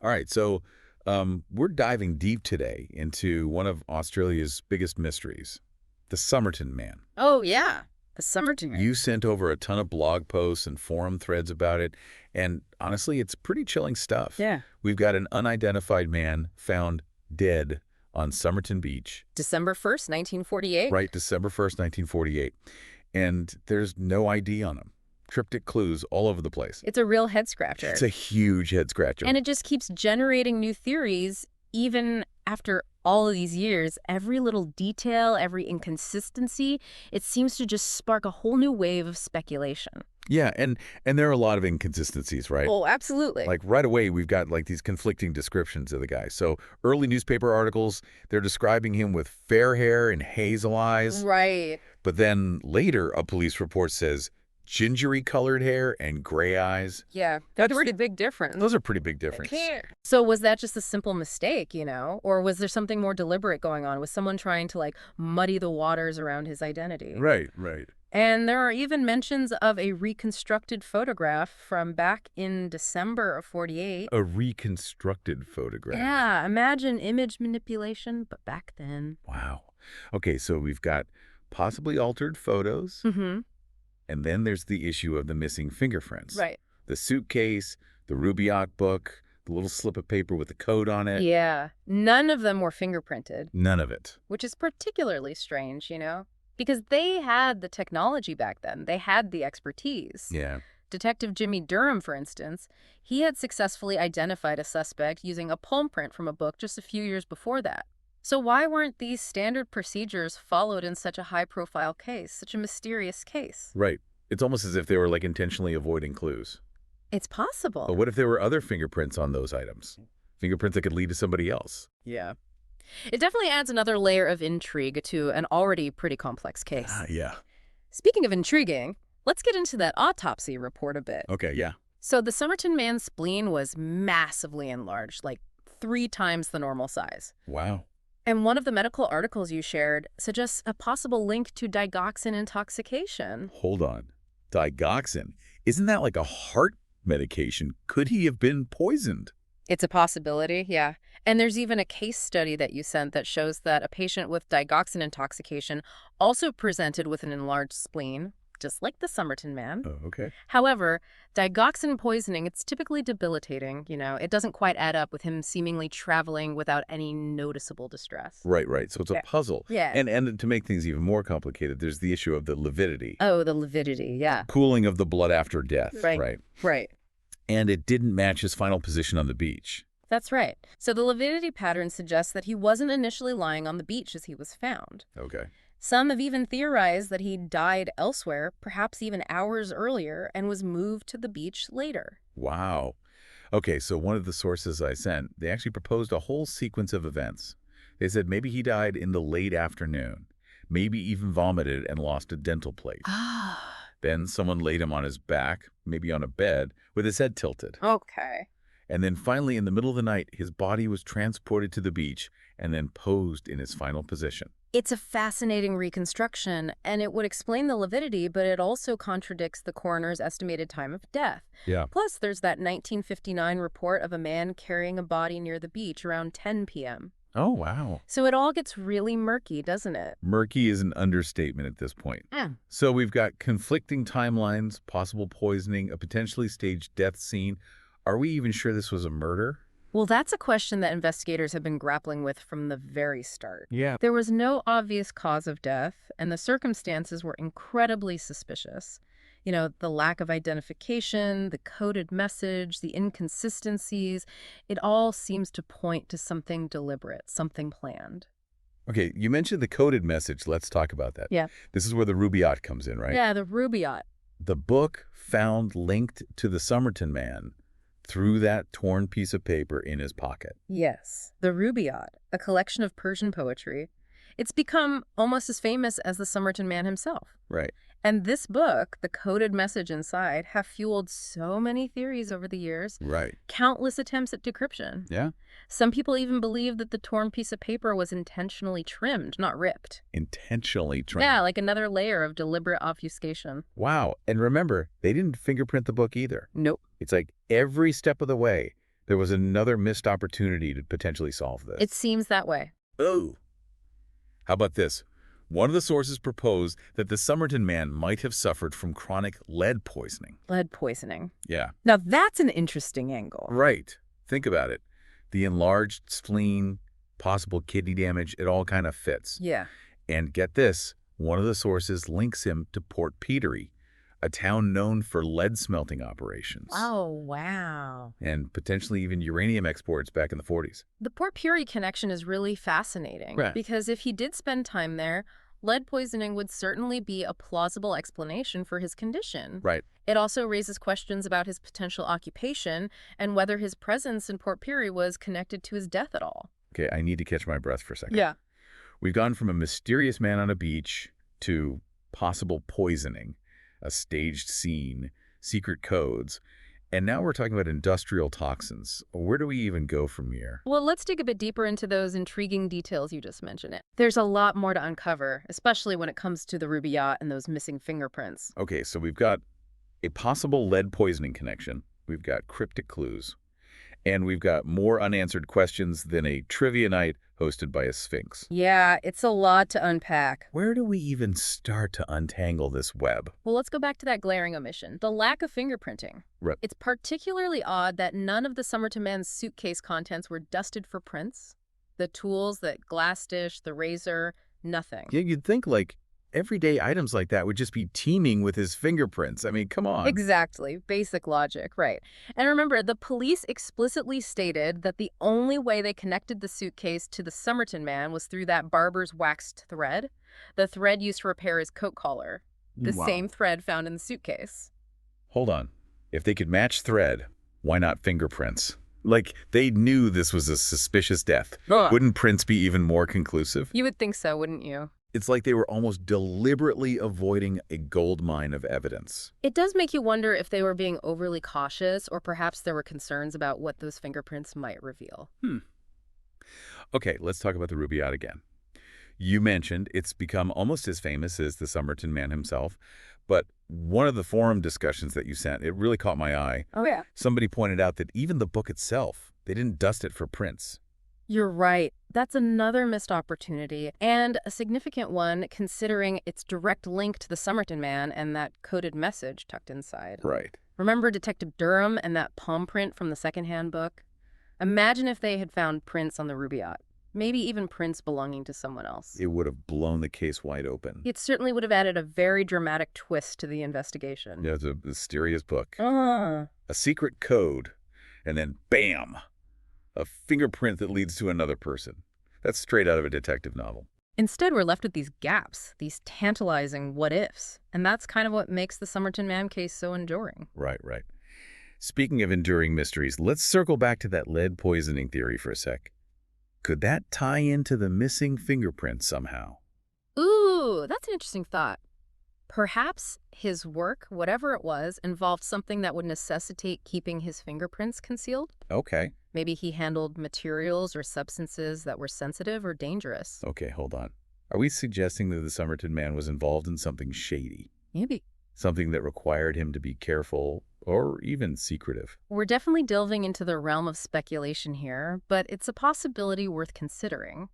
All right, so we're diving deep today into one of Australia's biggest mysteries, the Somerton Man. Oh, yeah. The Somerton Man. You sent over a ton of blog posts and forum threads about it, and honestly, it's pretty chilling stuff. Yeah. We've got an unidentified man found dead on Somerton Beach, December 1st, 1948. right, December 1st, 1948, and there's no ID on him. Cryptic clues all over the place. It's a real head scratcher. It's a huge head scratcher. And it just keeps generating new theories even after all of these years. Every little detail, every inconsistency, it seems to just spark a whole new wave of speculation. Yeah, and there are a lot of inconsistencies, right? Oh, absolutely. Like right away, we've got like these conflicting descriptions of the guy. So early newspaper articles, they're describing him with fair hair and hazel eyes. Right. But then later, a police report says gingery colored hair and gray eyes. Yeah. That's a pretty big difference. Those are pretty big difference. So was that just a simple mistake, Or was there something more deliberate going on? Was someone trying to, muddy the waters around his identity? Right, right. And there are even mentions of a reconstructed photograph from back in December of 48. A reconstructed photograph. Yeah, imagine image manipulation, but back then. Wow. Okay, so we've got possibly altered photos. Mm-hmm. And then there's the issue of the missing fingerprints. Right. The suitcase, the Rubaiyat book, the little slip of paper with the code on it. Yeah, none of them were fingerprinted. None of it. Which is particularly strange, Because they had the technology back then. They had the expertise. Yeah. Detective Jimmy Durham, for instance, he had successfully identified a suspect using a palm print from a book just a few years before that. So why weren't these standard procedures followed in such a high-profile case, such a mysterious case? Right. It's almost as if they were like intentionally avoiding clues. It's possible. But what if there were other fingerprints on those items? Fingerprints that could lead to somebody else. Yeah. It definitely adds another layer of intrigue to an already pretty complex case. Yeah. Speaking of intriguing, let's get into that autopsy report a bit. Okay, yeah. So the Somerton man's spleen was massively enlarged, like 3 times the normal size. Wow. And one of the medical articles you shared suggests a possible link to digoxin intoxication. Hold on. Digoxin. Isn't that like a heart medication? Could he have been poisoned? It's a possibility, yeah. And there's even a case study that you sent that shows that a patient with digoxin intoxication also presented with an enlarged spleen, just like the Somerton man. Oh, okay. However, digoxin poisoning, it's typically debilitating, It doesn't quite add up with him seemingly traveling without any noticeable distress. Right, right. So it's a puzzle. Yeah. And to make things even more complicated, there's the issue of the lividity. Oh, the lividity, yeah. Cooling of the blood after death. Right. Right. And it didn't match his final position on the beach. That's right. So the lividity pattern suggests that he wasn't initially lying on the beach as he was found. Okay. Some have even theorized that he died elsewhere, perhaps even hours earlier, and was moved to the beach later. Wow. Okay, so one of the sources I sent, they actually proposed a whole sequence of events. They said maybe he died in the late afternoon, maybe even vomited and lost a dental plate. Ah. Then someone laid him on his back, maybe on a bed, with his head tilted. Okay. And then finally, in the middle of the night, his body was transported to the beach and then posed in his final position. It's a fascinating reconstruction, and it would explain the lividity, but it also contradicts the coroner's estimated time of death. Yeah. Plus, there's that 1959 report of a man carrying a body near the beach around 10 p.m. Oh, wow. So it all gets really murky, doesn't it? Murky is an understatement at this point. So we've got conflicting timelines, possible poisoning, a potentially staged death scene. Are we even sure this was a murder? Well, that's a question that investigators have been grappling with from the very start. Yeah. There was no obvious cause of death, and the circumstances were incredibly suspicious. The lack of identification, the coded message, the inconsistencies, it all seems to point to something deliberate, something planned. Okay, you mentioned the coded message. Let's talk about that. Yeah. This is where the Rubaiyat comes in, right? Yeah, the Rubaiyat. The book found linked to the Somerton man through that torn piece of paper in his pocket. Yes, the Rubaiyat, a collection of Persian poetry. It's become almost as famous as the Somerton man himself. Right. And this book, the coded message inside, have fueled so many theories over the years. Right. Countless attempts at decryption. Yeah. Some people even believe that the torn piece of paper was intentionally trimmed, not ripped. Intentionally trimmed. Yeah, like another layer of deliberate obfuscation. Wow. And remember, they didn't fingerprint the book either. Nope. It's like every step of the way, There was another missed opportunity to potentially solve It this. seems that way. Oh. How about this? One of the sources proposed that the Somerton man might have suffered from chronic lead poisoning. Lead poisoning. Yeah. Now, that's an interesting angle. Right. Think about it. The enlarged spleen, possible kidney damage, it all kind of fits. Yeah. And get this, one of the sources links him to Port Petery, a town known for lead smelting operations. Oh, wow. And potentially even uranium exports back in the 40s. The Port Peary connection is really fascinating. Right. Because if he did spend time there, lead poisoning would certainly be a plausible explanation for his condition. Right. It also raises questions about his potential occupation and whether his presence in Port Peary was connected to his death at all. Okay, I need to catch my breath for a second. Yeah. We've gone from a mysterious man on a beach to possible poisoning, a staged scene, secret codes, and now we're talking about industrial toxins. Where do we even go from here? Well, let's dig a bit deeper into those intriguing details you just mentioned. There's a lot more to uncover, especially when it comes to the Ruby yacht and those missing fingerprints. Okay, so we've got a possible lead poisoning connection. We've got cryptic clues. And we've got more unanswered questions than a trivia night hosted by a sphinx. Yeah, it's a lot to unpack. Where do we even start to untangle this web? Well, let's go back to that glaring omission, the lack of fingerprinting. Right. It's particularly odd that none of the Somerton man's suitcase contents were dusted for prints. The tools, the glass dish, the razor, nothing. Yeah, you'd think like everyday items like that would just be teeming with his fingerprints. I mean, come on. Exactly. Basic logic, right. And remember, the police explicitly stated that the only way they connected the suitcase to the Somerton man was through that barber's waxed thread, the thread used to repair his coat collar, the Wow. same thread found in the suitcase. Hold on. If they could match thread, why not fingerprints? Like, they knew this was a suspicious death. Wouldn't prints be even more conclusive? You would think so, wouldn't you? It's like they were almost deliberately avoiding a gold mine of evidence. It does make you wonder if they were being overly cautious or perhaps there were concerns about what those fingerprints might reveal. Okay, let's talk about the Ruby yacht again. You mentioned it's become almost as famous as the Somerton man himself, but one of the forum discussions that you sent, it really caught my eye. Oh, yeah. Somebody pointed out that even the book itself, they didn't dust it for prints. You're right. That's another missed opportunity, and a significant one considering its direct link to the Somerton man and that coded message tucked inside. Right. Remember Detective Durham and that palm print from the secondhand book? Imagine if they had found prints on the Ruby yacht, maybe even prints belonging to someone else. It would have blown the case wide open. It certainly would have added a very dramatic twist to the investigation. Yeah, it's a mysterious book. Ah. A secret code, and then bam! A fingerprint that leads to another person. That's straight out of a detective novel. Instead, we're left with these gaps, these tantalizing what-ifs, and that's kind of what makes the Somerton man case so enduring. Right, right. Speaking of enduring mysteries, let's circle back to that lead poisoning theory for a sec. Could that tie into the missing fingerprints somehow? Ooh, that's an interesting thought. Perhaps his work, whatever it was, involved something that would necessitate keeping his fingerprints concealed. Okay. Maybe he handled materials or substances that were sensitive or dangerous. Okay, hold on. Are we suggesting that the Somerton man was involved in something shady? Maybe. Something that required him to be careful or even secretive? We're definitely delving into the realm of speculation here, but it's a possibility worth considering.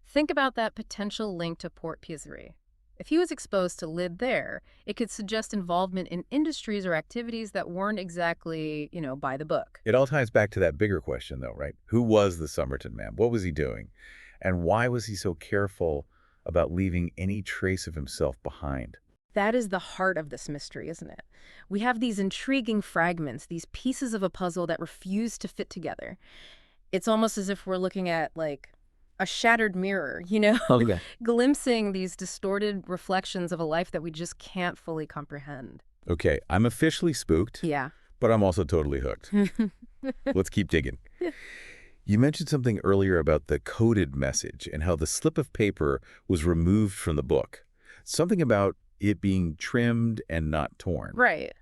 Think about that potential link to Port Pizzeri. If he was exposed to lead there, it could suggest involvement in industries or activities that weren't exactly, by the book. It all ties back to that bigger question, though, right? Who was the Somerton man? What was he doing? And why was he so careful about leaving any trace of himself behind? That is the heart of this mystery, isn't it? We have these intriguing fragments, these pieces of a puzzle that refuse to fit together. It's almost as if we're looking at, a shattered mirror, Okay. glimpsing these distorted reflections of a life that we just can't fully comprehend. Okay, I'm officially spooked, Yeah. but I'm also totally hooked. Let's keep digging. You mentioned something earlier about the coded message and how the slip of paper was removed from the book. Something about it being trimmed and not torn. Right.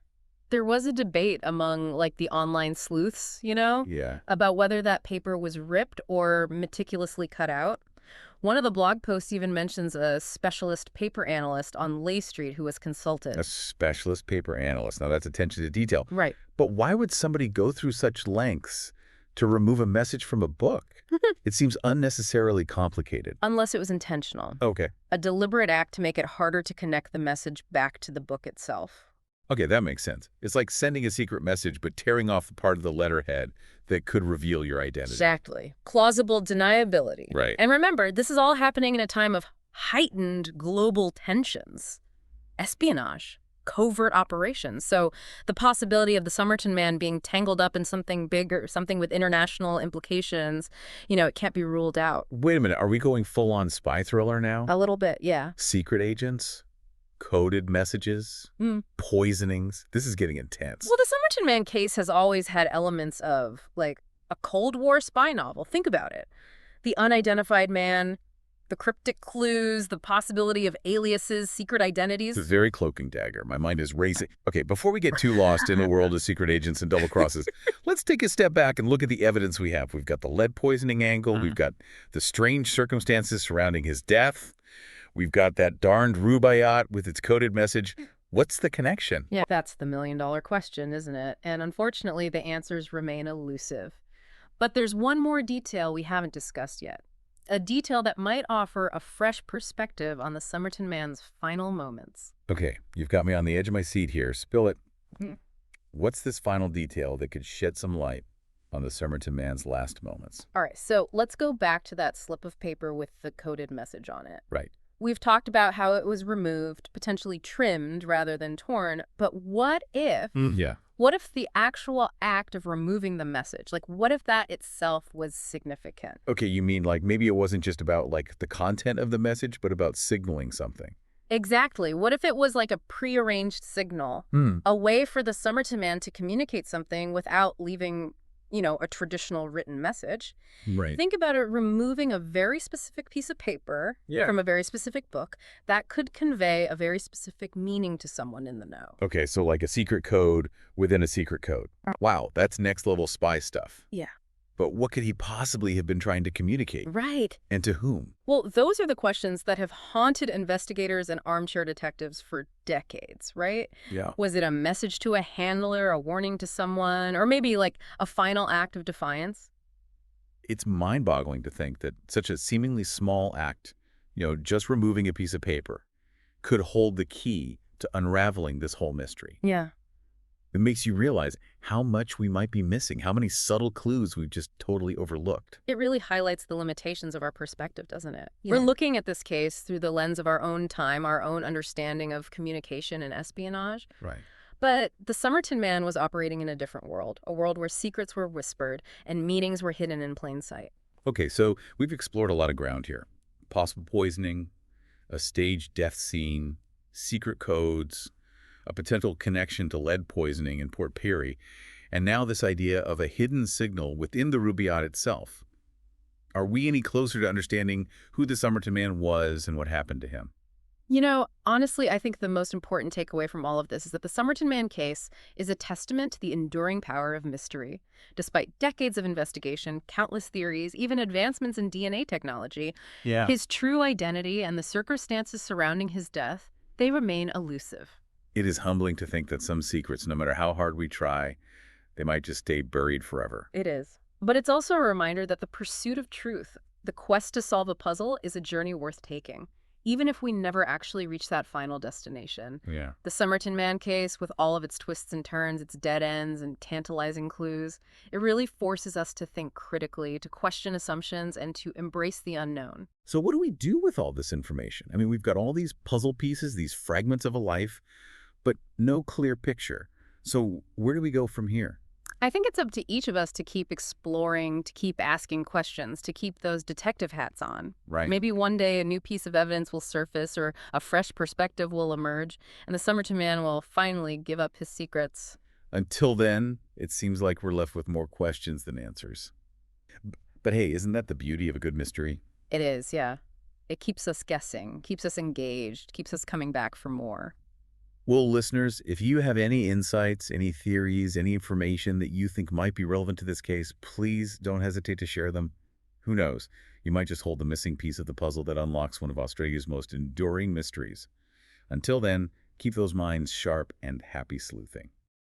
There was a debate among, the online sleuths, Yeah. about whether that paper was ripped or meticulously cut out. One of the blog posts even mentions a specialist paper analyst on Lay Street who was consulted. A specialist paper analyst. Now that's attention to detail. Right. But why would somebody go through such lengths To remove a message from a book? It seems unnecessarily complicated. Unless it was intentional. Okay. A deliberate act to make it harder to connect the message back to the book itself. Okay, that makes sense. It's like sending a secret message but tearing off the part of the letterhead that could reveal your identity. Exactly. Plausible deniability. Right. And remember, this is all happening in a time of heightened global tensions. Espionage. Covert operations. So the possibility of the Somerton man being tangled up in something bigger, something with international implications, it can't be ruled out. Wait a minute, are we going full-on spy thriller now? A little bit, yeah. Secret agents? Coded messages? Poisonings? This is getting intense. Well, the Somerton man case has always had elements of, like, a Cold War spy novel. Think about it. The unidentified man, the cryptic clues, the possibility of aliases, secret identities. It's a very cloak and dagger. My mind is racing. Okay, before we get too lost in the world of secret agents and double crosses, let's take a step back and look at the evidence we have. We've got the lead poisoning angle. We've got the strange circumstances surrounding his death. We've got that darned rubaiyat with its coded message. What's the connection? Yeah, that's the million-dollar question, isn't it? And unfortunately, the answers remain elusive. But there's one more detail we haven't discussed yet. A detail that might offer a fresh perspective on the Somerton man's final moments. Okay, you've got me on the edge of my seat here. Spill it. What's this final detail that could shed some light on the Somerton man's last moments? All right, so let's go back to that slip of paper with the coded message on it. Right. We've talked about how it was removed, potentially trimmed rather than torn, but what if the actual act of removing the message, like what if that itself was significant? Okay, you mean like maybe it wasn't just about like the content of the message, but about signaling something? Exactly. What if it was like a prearranged signal, a way for the Somerton man to communicate something without leaving, a traditional written message? Right. Think about it, removing a very specific piece of paper from a very specific book that could convey a very specific meaning to someone in the know. Okay, so like a secret code within a secret code. Wow, that's next level spy stuff. Yeah. But what could he possibly have been trying to communicate? Right. And to whom? Well, those are the questions that have haunted investigators and armchair detectives for decades, right? Yeah. Was it a message to a handler, a warning to someone, or maybe like a final act of defiance? It's mind-boggling to think that such a seemingly small act, just removing a piece of paper, could hold the key to unraveling this whole mystery. Yeah. It makes you realize how much we might be missing, how many subtle clues we've just totally overlooked. It really highlights the limitations of our perspective, doesn't it? Yeah. We're looking at this case through the lens of our own time, our own understanding of communication and espionage. Right. But the Somerton man was operating in a different world, a world where secrets were whispered and meanings were hidden in plain sight. Okay, so we've explored a lot of ground here. Possible poisoning, a staged death scene, secret codes, a potential connection to lead poisoning in Port Pirie, and now this idea of a hidden signal within the rubaiyat itself. Are we any closer to understanding who the Somerton man was and what happened to him? Honestly, I think the most important takeaway from all of this is that the Somerton man case is a testament to the enduring power of mystery. Despite decades of investigation, countless theories, even advancements in DNA technology, his true identity and the circumstances surrounding his death, they remain elusive. It is humbling to think that some secrets, no matter how hard we try, they might just stay buried forever. It is. But it's also a reminder that the pursuit of truth, the quest to solve a puzzle, is a journey worth taking, even if we never actually reach that final destination. Yeah. The Somerton man case, with all of its twists and turns, its dead ends and tantalizing clues, it really forces us to think critically, to question assumptions, and to embrace the unknown. So what do we do with all this information? I mean, we've got all these puzzle pieces, these fragments of a life, but no clear picture. So where do we go from here? I think it's up to each of us to keep exploring, to keep asking questions, to keep those detective hats on. Right. Maybe one day a new piece of evidence will surface or a fresh perspective will emerge, and the Somerton man will finally give up his secrets. Until then, it seems like we're left with more questions than answers. But hey, isn't that the beauty of a good mystery? It is, yeah. It keeps us guessing, keeps us engaged, keeps us coming back for more. Well, listeners, if you have any insights, any theories, any information that you think might be relevant to this case, please don't hesitate to share them. Who knows? You might just hold the missing piece of the puzzle that unlocks one of Australia's most enduring mysteries. Until then, keep those minds sharp and happy sleuthing.